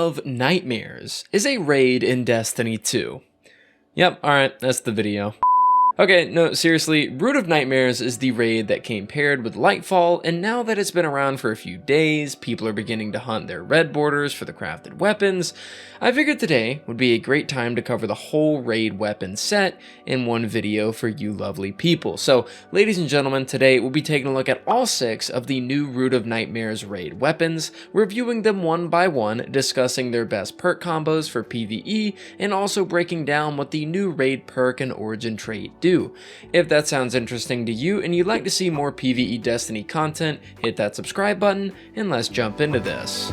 of Nightmares is a raid in Destiny 2. Yep, alright, that's the video. Okay, no, seriously, Root of Nightmares is the raid that came paired with Lightfall, and now that it's been around for a few days, people are beginning to hunt their red borders for the crafted weapons. I figured today would be a great time to cover the whole raid weapon set in one video for you lovely people. So, ladies and gentlemen, today we'll be taking a look at all 6 of the new Root of Nightmares raid weapons, reviewing them one by one, discussing their best perk combos for PvE, and also breaking down what the new raid perk and origin trait do. If that sounds interesting to you and you'd like to see more PvE Destiny content, hit that subscribe button and let's jump into this.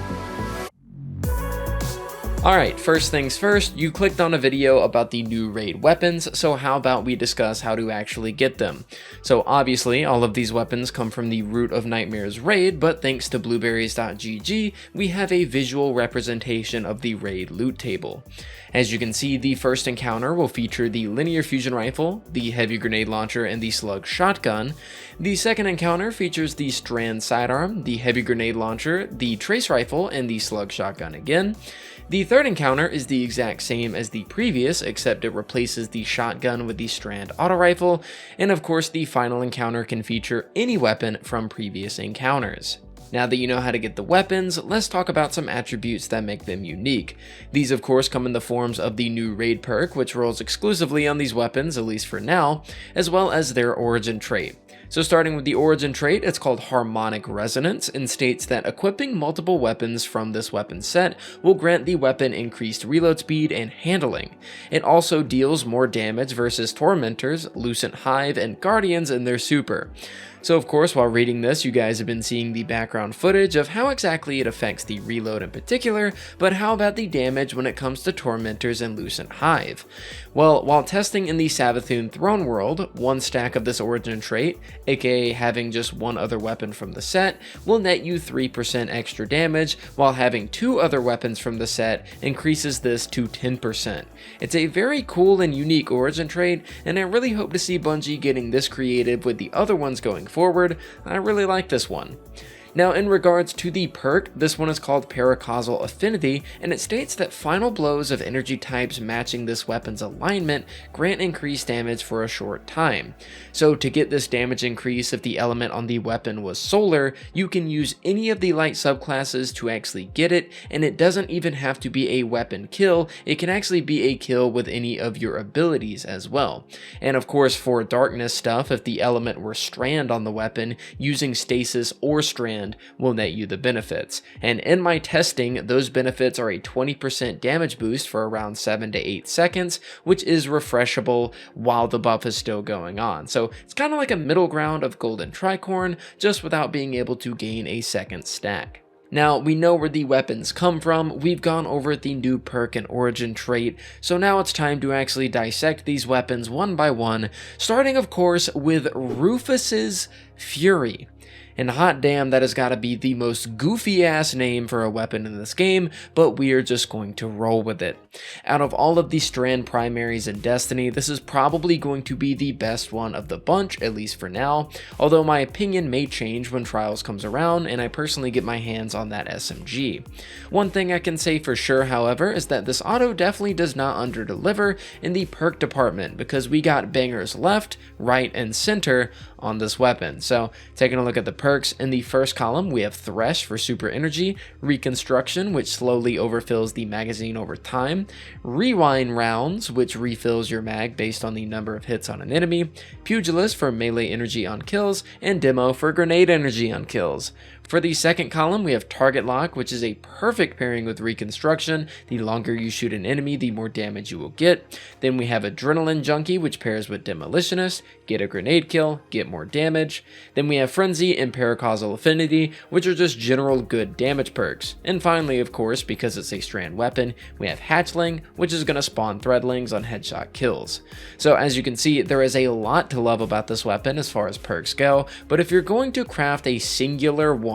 Alright, first things first, you clicked on a video about the new raid weapons, so how about we discuss how to actually get them. So obviously, all of these weapons come from the Root of Nightmares raid, but thanks to blueberries.gg, we have a visual representation of the raid loot table. As you can see, the first encounter will feature the linear fusion rifle, the heavy grenade launcher, and the slug shotgun. The second encounter features the strand sidearm, the heavy grenade launcher, the trace rifle, and the slug shotgun again. The third encounter is the exact same as the previous, except it replaces the shotgun with the strand auto rifle, and of course the final encounter can feature any weapon from previous encounters. Now that you know how to get the weapons, let's talk about some attributes that make them unique. These of course come in the forms of the new raid perk, which rolls exclusively on these weapons, at least for now, as well as their origin trait. So starting with the origin trait, it's called Harmonic Resonance and states that equipping multiple weapons from this weapon set will grant the weapon increased reload speed and handling. It also deals more damage versus Tormentors, Lucent Hive, and Guardians in their super. So of course, while reading this, you guys have been seeing the background footage of how exactly it affects the reload in particular, but how about the damage when it comes to Tormentors and Lucent Hive? Well, while testing in the Savathûn Throne World, one stack of this origin trait, aka having just one other weapon from the set, will net you 3% extra damage, while having 2 other weapons from the set increases this to 10%. It's a very cool and unique origin trait, and I really hope to see Bungie getting this creative with the other ones going forward. I really like this one. Now in regards to the perk, this one is called Paracausal Affinity, and it states that final blows of energy types matching this weapon's alignment grant increased damage for a short time. So to get this damage increase if the element on the weapon was solar, you can use any of the light subclasses to actually get it, and it doesn't even have to be a weapon kill, it can actually be a kill with any of your abilities as well. And of course for darkness stuff, if the element were strand on the weapon, using stasis or strand will net you the benefits. And in my testing, those benefits are a 20% damage boost for around 7 to 8 seconds, which is refreshable while the buff is still going on. So it's kind of like a middle ground of Golden Tricorn, just without being able to gain a second stack. Now, we know where the weapons come from, we've gone over the new perk and origin trait, so now it's time to actually dissect these weapons one by one, starting of course with RUFUS'S Fury. And hot damn, that has got to be the most goofy ass name for a weapon in this game, but we are just going to roll with it. Out of all of the strand primaries in Destiny, this is probably going to be the best one of the bunch, at least for now, although my opinion may change when Trials comes around and I personally get my hands on that SMG. One thing I can say for sure, however, is that this auto definitely does not underdeliver in the perk department, because we got bangers left, right, and center on this weapon. So taking a look at the perks, in the first column we have Thresh for super energy, Reconstruction, which slowly overfills the magazine over time, Rewind Rounds, which refills your mag based on the number of hits on an enemy, Pugilist for melee energy on kills, and Demo for grenade energy on kills. For the second column, we have Target Lock, which is a perfect pairing with Reconstruction. The longer you shoot an enemy, the more damage you will get. Then we have Adrenaline Junkie, which pairs with Demolitionist. Get a grenade kill, get more damage. Then we have Frenzy and Paracausal Affinity, which are just general good damage perks. And finally, of course, because it's a strand weapon, we have Hatchling, which is going to spawn Threadlings on headshot kills. So as you can see, there is a lot to love about this weapon as far as perks go, but if you're going to craft a singular one,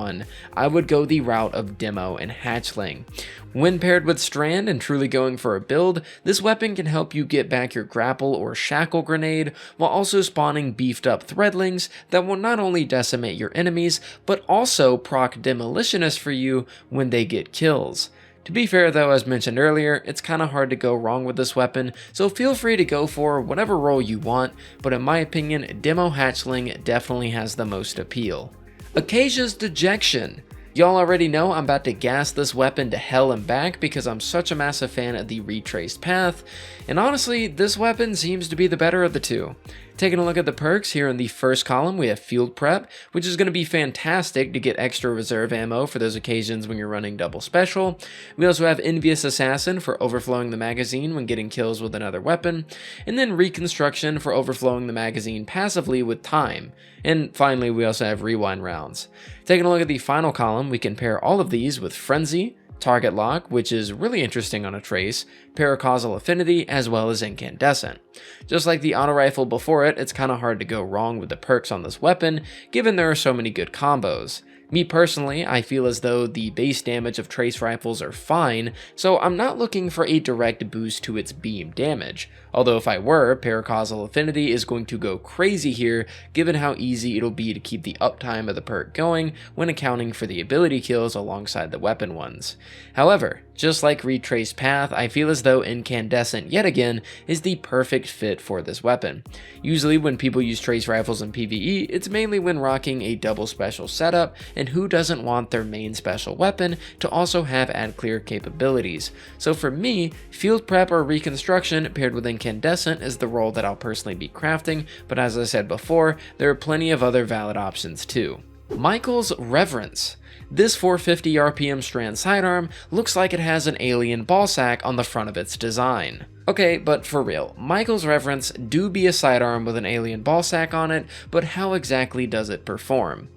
I would go the route of Demo and Hatchling. When paired with Strand and truly going for a build, this weapon can help you get back your grapple or shackle grenade, while also spawning beefed up Threadlings that will not only decimate your enemies, but also proc Demolitionist for you when they get kills. To be fair though, as mentioned earlier, it's kinda hard to go wrong with this weapon, so feel free to go for whatever role you want, but in my opinion, Demo Hatchling definitely has the most appeal. ACASIA'S Dejection. Y'all already know I'm about to gas this weapon to hell and back because I'm such a massive fan of the retraced path, and honestly, this weapon seems to be the better of the two. Taking a look at the perks, here in the first column we have Field Prep, which is going to be fantastic to get extra reserve ammo for those occasions when you're running double special. We also have Envious Assassin for overflowing the magazine when getting kills with another weapon, and then Reconstruction for overflowing the magazine passively with time. And finally, we also have Rewind Rounds. Taking a look at the final column, we can pair all of these with Frenzy, Target Lock, which is really interesting on a trace, Paracausal Affinity, as well as Incandescent. Just like the auto rifle before it, it's kinda hard to go wrong with the perks on this weapon, given there are so many good combos. Me personally, I feel as though the base damage of trace rifles are fine, so I'm not looking for a direct boost to its beam damage. Although if I were, Paracausal Affinity is going to go crazy here, given how easy it'll be to keep the uptime of the perk going when accounting for the ability kills alongside the weapon ones. However, just like Retraced Path, I feel as though Incandescent yet again is the perfect fit for this weapon. Usually when people use trace rifles in PvE, it's mainly when rocking a double special setup, and who doesn't want their main special weapon to also have add clear capabilities. So for me, Field Prep or Reconstruction paired with Incandescent is the role that I'll personally be crafting, but as I said before, there are plenty of other valid options too. MYKEL'S Reverence. This 450 RPM strand sidearm looks like it has an alien ballsack on the front of its design. Okay, but for real, MYKEL'S Reverence do be a sidearm with an alien ballsack on it, but how exactly does it perform?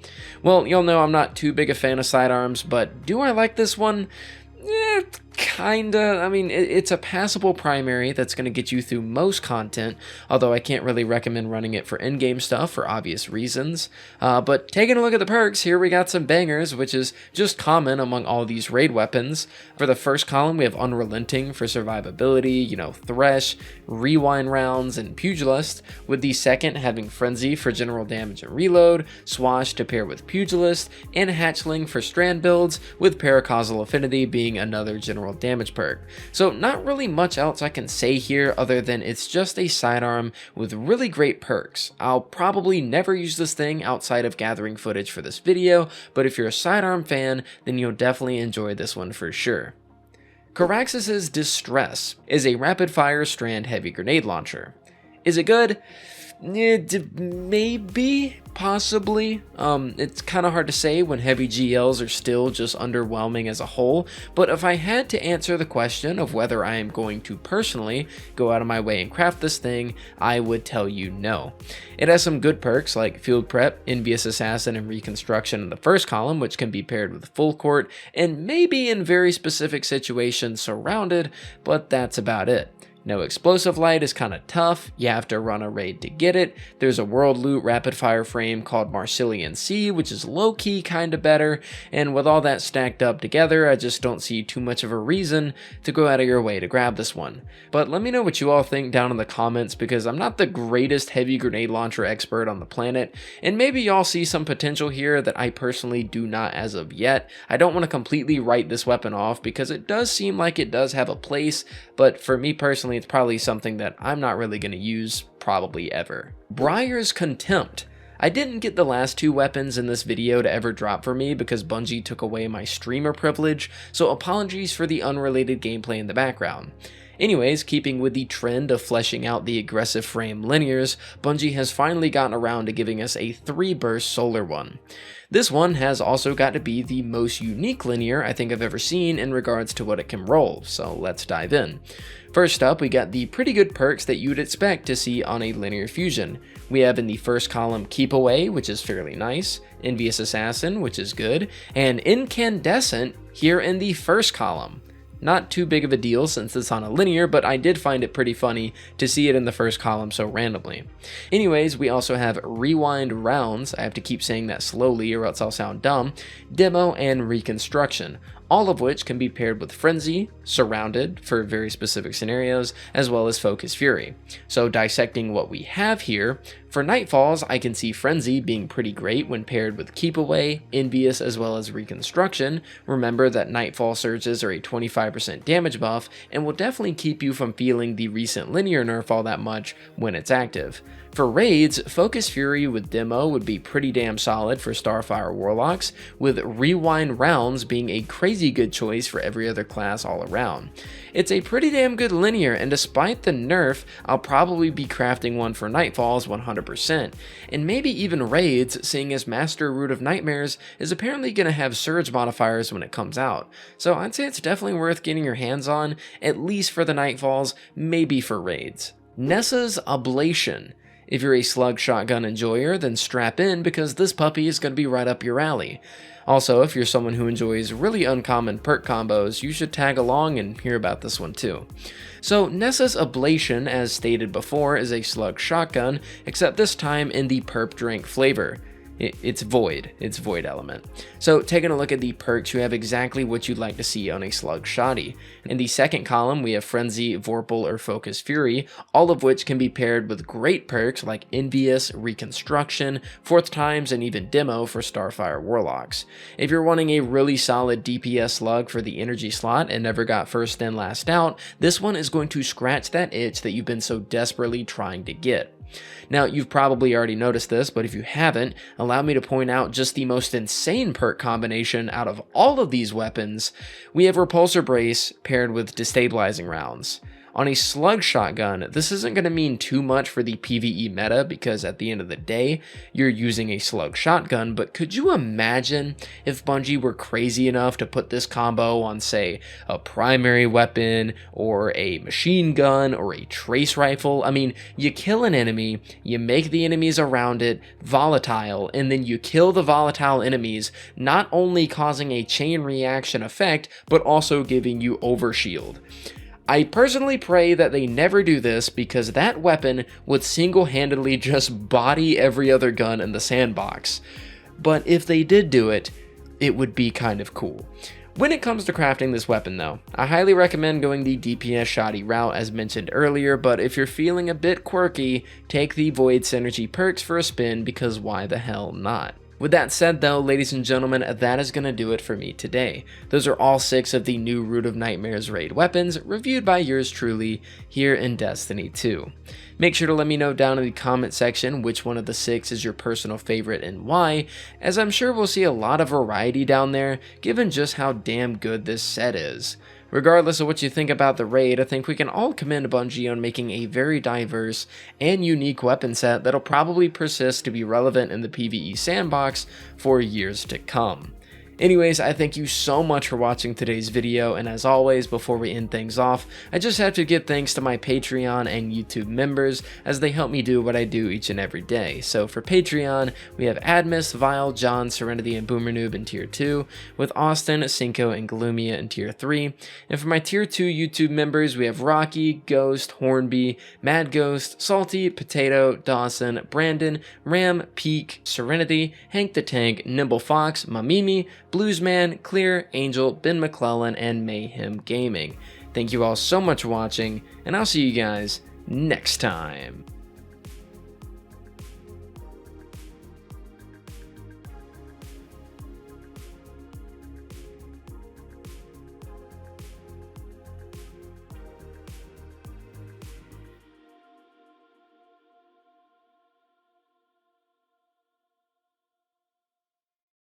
Well, you'll know I'm not too big a fan of sidearms, but do I like this one? Kinda. I mean, it's a passable primary that's going to get you through most content, although I can't really recommend running it for in-game stuff for obvious reasons. But taking a look at the perks, here we got some bangers, which is just common among all these raid weapons. For the first column, we have Unrelenting for survivability, Thresh, Rewind Rounds, and Pugilist, with the second having Frenzy for general damage and reload, Swash to pair with Pugilist, and Hatchling for strand builds, with Paracausal Affinity being another general damage perk. So not really much else I can say here other than it's just a sidearm with really great perks. I'll probably never use this thing outside of gathering footage for this video, but if you're a sidearm fan, then you'll definitely enjoy this one for sure. KORAXIS'S Distress is a rapid-fire strand heavy grenade launcher. Is it good? Maybe, possibly. It's kind of hard to say when heavy GLs are still just underwhelming as a whole, but if I had to answer the question of whether I am going to personally go out of my way and craft this thing, I would tell you no. It has some good perks like Field Prep, Envious Assassin, and Reconstruction in the first column, which can be paired with Full Court, and maybe in very specific situations Surrounded, but that's about it. No explosive light is kind of tough, you have to run a raid to get it. There's a world loot rapid fire frame called Marsilian Sea, which is low-key kind of better, and with all that stacked up together, I just don't see too much of a reason to go out of your way to grab this one. But let me know what you all think down in the comments, because I'm not the greatest heavy grenade launcher expert on the planet, and maybe y'all see some potential here that I personally do not as of yet. I don't want to completely write this weapon off because it does seem like it does have a place, but for me personally, it's probably something that I'm not really going to use probably ever. BRIAR'S Contempt. I didn't get the last two weapons in this video to ever drop for me because Bungie took away my streamer privilege, so apologies for the unrelated gameplay in the background. Anyways, keeping with the trend of fleshing out the aggressive frame linears, Bungie has finally gotten around to giving us a 3-burst solar one. This one has also got to be the most unique linear I think I've ever seen in regards to what it can roll, so let's dive in. First up, we got the pretty good perks that you'd expect to see on a linear fusion. We have in the first column 𝗕𝗄'𝗄𝗡, which is fairly nice, Envious Assassin, which is good, and Incandescent here in the first column. Not too big of a deal since it's on a linear, but I did find it pretty funny to see it in the first column so randomly. Anyways, we also have Rewind Rounds, I have to keep saying that slowly or else I'll sound dumb, Demo, and Reconstruction. all of which can be paired with Frenzy, Surrounded for very specific scenarios, as well as Focus Fury. So dissecting what we have here, for Nightfalls, I can see Frenzy being pretty great when paired with 𝗕𝗵𝗄𝗡, Envious, as well as Reconstruction. Remember that Nightfall surges are a 25% damage buff and will definitely keep you from feeling the recent linear nerf all that much when it's active. For raids, Focus Fury with demo would be pretty damn solid for Starfire Warlocks, with Rewind Rounds being a crazy good choice for every other class all around. It's a pretty damn good linear, and despite the nerf, I'll probably be crafting one for Nightfalls 100%, and maybe even raids, seeing as Master Root of Nightmares is apparently going to have surge modifiers when it comes out. So I'd say it's definitely worth getting your hands on, at least for the Nightfalls, maybe for raids. NESSA'S Oblation. If you're a slug shotgun enjoyer, then strap in because this puppy is going to be right up your alley. Also, if you're someone who enjoys really uncommon perk combos, you should tag along and hear about this one too. So NESSA'S Oblation, as stated before, is a slug shotgun, except this time in the perp drink flavor. It's void element. So taking a look at the perks, you have exactly what you'd like to see on a slug shoddy. In the second column, we have Frenzy, Vorpal, or Focus Fury, all of which can be paired with great perks like Envious, Reconstruction, Fourth Times, and even Demo for Starfire Warlocks. If you're wanting a really solid DPS slug for the energy slot and never got first in last out, this one is going to scratch that itch that you've been so desperately trying to get. Now, you've probably already noticed this, but if you haven't, allow me to point out just the most insane perk combination out of all of these weapons. We have Repulsor Brace paired with Destabilizing Rounds. On a slug shotgun, this isn't going to mean too much for the PvE meta because at the end of the day, you're using a slug shotgun, but could you imagine if Bungie were crazy enough to put this combo on, say, a primary weapon, or a machine gun, or a trace rifle? I mean, you kill an enemy, you make the enemies around it volatile, and then you kill the volatile enemies, not only causing a chain reaction effect, but also giving you overshield. I personally pray that they never do this because that weapon would single-handedly just body every other gun in the sandbox. But if they did do it, it would be kind of cool. When it comes to crafting this weapon though, I highly recommend going the DPS shoddy route as mentioned earlier, but if you're feeling a bit quirky, take the Void Synergy perks for a spin because why the hell not? With that said though, ladies and gentlemen, that is going to do it for me today. Those are all 6 of the new Root of Nightmares raid weapons, reviewed by yours truly, here in Destiny 2. Make sure to let me know down in the comment section which one of the 6 is your personal favorite and why, as I'm sure we'll see a lot of variety down there, given just how damn good this set is. Regardless of what you think about the raid, I think we can all commend Bungie on making a very diverse and unique weapon set that'll probably persist to be relevant in the PvE sandbox for years to come. Anyways, I thank you so much for watching today's video, and as always, before we end things off, I just have to give thanks to my Patreon and YouTube members, as they help me do what I do each and every day. So for Patreon, we have Admis, Vile, John, Serenity, and Boomer Noob in Tier 2, with Austin, 𝘁𝗂𝗍𝗄, and 𝗵𝗎𝗄 in Tier 3, and for my Tier 2 YouTube members, we have Rocky, Ghost, 𝗵𝗄𝗏, Mad Ghost, 𝘆𝗨𝗂, Potato, Dawson, Brandon, Ram, Peak, Serenity, Hank the Tank, 𝗵𝗵𝗱𝗏𝗡, Mamimi, Bluesman, Clear, Angel, Ben McClellan, and Mayhem Gaming. Thank you all so much for watching, and I'll see you guys next time.